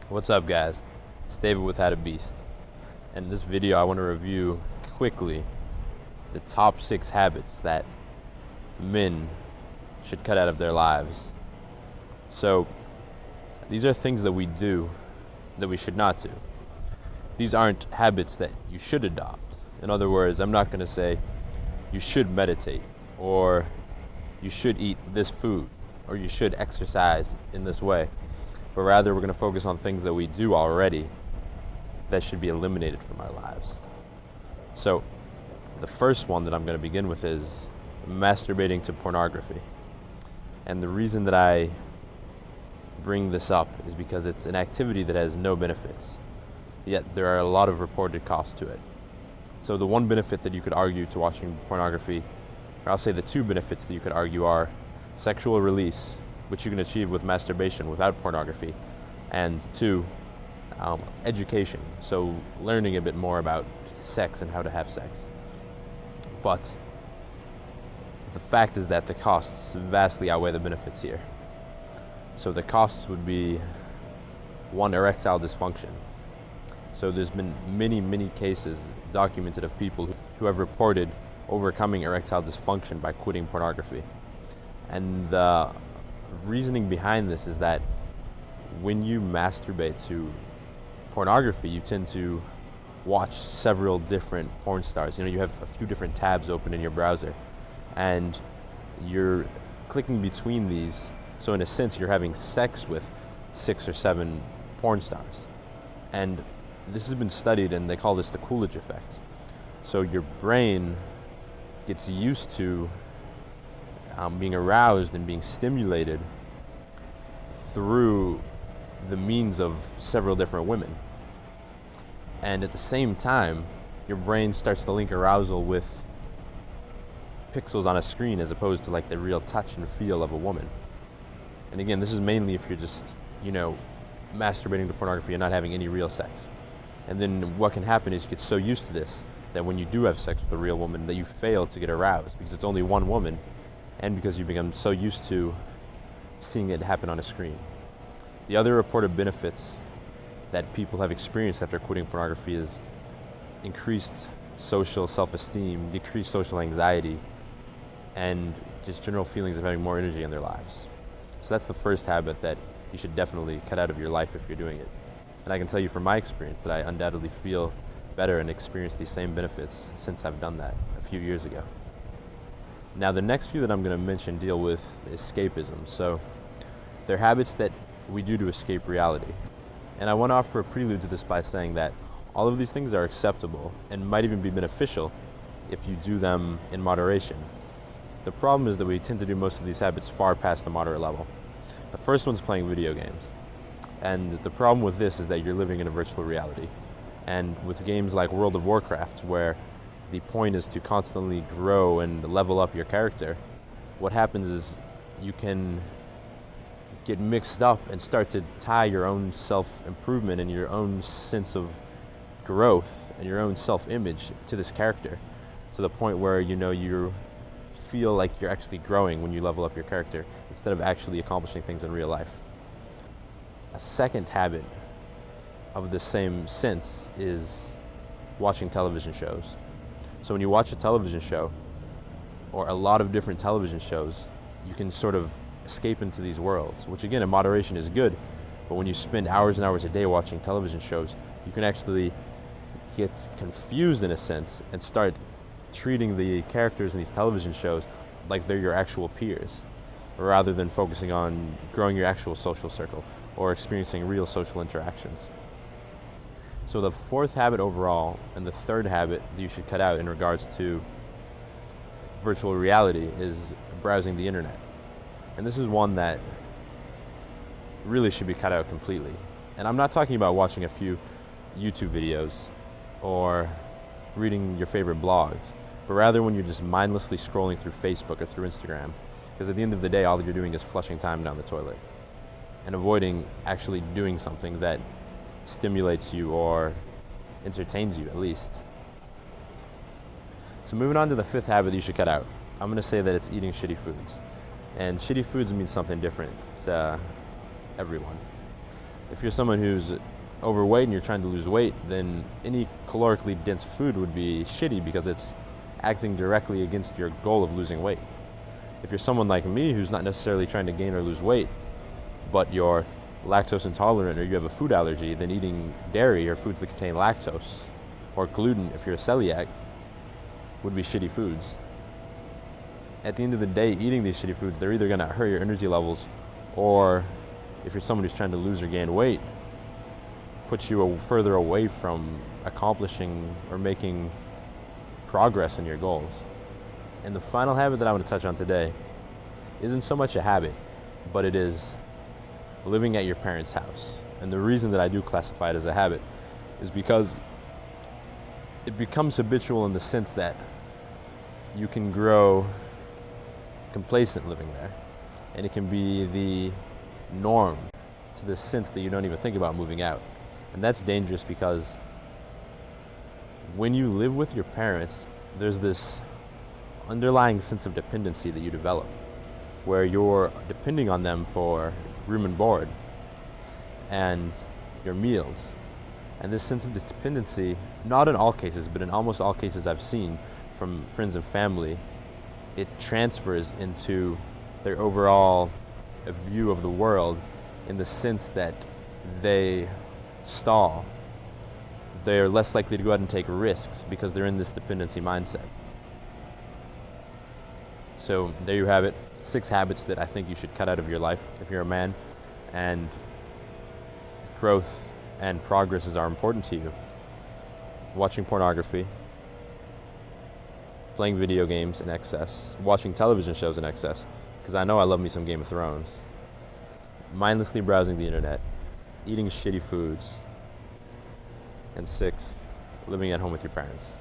What's up, guys? It's David with How to Beast. And in this video I want to review quickly the top 6 habits that men should cut out of their lives. So these are things that we do that we should not do. These aren't habits that you should adopt. In other words, I'm not going to say you should meditate, or you should eat this food, or you should exercise in this way. But rather, we're going to focus on things that we do already that should be eliminated from our lives. So the first one that I'm going to begin with is masturbating to pornography. And the reason that I bring this up is because it's an activity that has no benefits, yet there are a lot of reported costs to it. So the one benefit that you could argue to watching pornography, or I'll say the two benefits that you could argue, are sexual release, which you can achieve with masturbation without pornography, and two, education, so learning a bit more about sex and how to have sex. But the fact is that the costs vastly outweigh the benefits here. So the costs would be, one, erectile dysfunction. So there's been many cases documented of people who have reported overcoming erectile dysfunction by quitting pornography. And the reasoning behind this is that when you masturbate to pornography, you tend to watch several different porn stars. You have a few different tabs open in your browser, and you're clicking between these. So in a sense, you're having sex with 6 or 7 porn stars. And this has been studied, and they call this the Coolidge effect. So your brain gets used to being aroused and being stimulated through the means of several different women. And at the same time, your brain starts to link arousal with pixels on a screen as opposed to like the real touch and feel of a woman. And again, this is mainly if you're just, masturbating to pornography and not having any real sex. And then what can happen is you get so used to this that when you do have sex with a real woman that you fail to get aroused because it's only one woman, and because you become so used to seeing it happen on a screen. The other reported benefits that people have experienced after quitting pornography is increased social self-esteem, decreased social anxiety, and just general feelings of having more energy in their lives. So that's the first habit that you should definitely cut out of your life if you're doing it. And I can tell you from my experience that I undoubtedly feel better and experience these same benefits since I've done that a few years ago. Now, the next few that I'm going to mention deal with escapism. So they're habits that we do to escape reality. And I want to offer a prelude to this by saying that all of these things are acceptable and might even be beneficial if you do them in moderation. The problem is that we tend to do most of these habits far past the moderate level. The first one's playing video games. And the problem with this is that you're living in a virtual reality. And with games like World of Warcraft, where the point is to constantly grow and level up your character, what happens is you can get mixed up and start to tie your own self-improvement and your own sense of growth and your own self-image to this character, to the point where you feel like you're actually growing when you level up your character instead of actually accomplishing things in real life. A second habit of the same sense is watching television shows. So when you watch a television show, or a lot of different television shows, you can sort of escape into these worlds, which again in moderation is good, but when you spend hours and hours a day watching television shows, you can actually get confused in a sense and start treating the characters in these television shows like they're your actual peers, rather than focusing on growing your actual social circle or experiencing real social interactions. So the fourth habit overall, and the third habit that you should cut out in regards to virtual reality, is browsing the internet. And this is one that really should be cut out completely. And I'm not talking about watching a few YouTube videos or reading your favorite blogs, but rather when you're just mindlessly scrolling through Facebook or through Instagram, because at the end of the day, all you're doing is flushing time down the toilet and avoiding actually doing something that stimulates you or entertains you, at least. So moving on to the fifth habit you should cut out, I'm going to say that it's eating shitty foods. And shitty foods means something different to everyone. If you're someone who's overweight and you're trying to lose weight, then any calorically dense food would be shitty because it's acting directly against your goal of losing weight. If you're someone like me who's not necessarily trying to gain or lose weight, but you're lactose intolerant or you have a food allergy, then eating dairy or foods that contain lactose or gluten, if you're a celiac, would be shitty foods. At the end of the day, eating these shitty foods, they're either going to hurt your energy levels, or if you're someone who's trying to lose or gain weight, puts you further away from accomplishing or making progress in your goals. And the final habit that I want to touch on today isn't so much a habit, but it is living at your parents' house. And the reason that I do classify it as a habit is because it becomes habitual in the sense that you can grow complacent living there, and it can be the norm to the sense that you don't even think about moving out. And that's dangerous because when you live with your parents, there's this underlying sense of dependency that you develop, where you're depending on them for room and board and your meals. And this sense of dependency, not in all cases, but in almost all cases I've seen from friends and family, it transfers into their overall view of the world, in the sense that they stall. They're less likely to go out and take risks because they're in this dependency mindset. So there you have it, 6 habits that I think you should cut out of your life if you're a man, and growth and progresses are important to you. Watching pornography, playing video games in excess, watching television shows in excess, because I know I love me some Game of Thrones, mindlessly browsing the internet, eating shitty foods, and 6, living at home with your parents.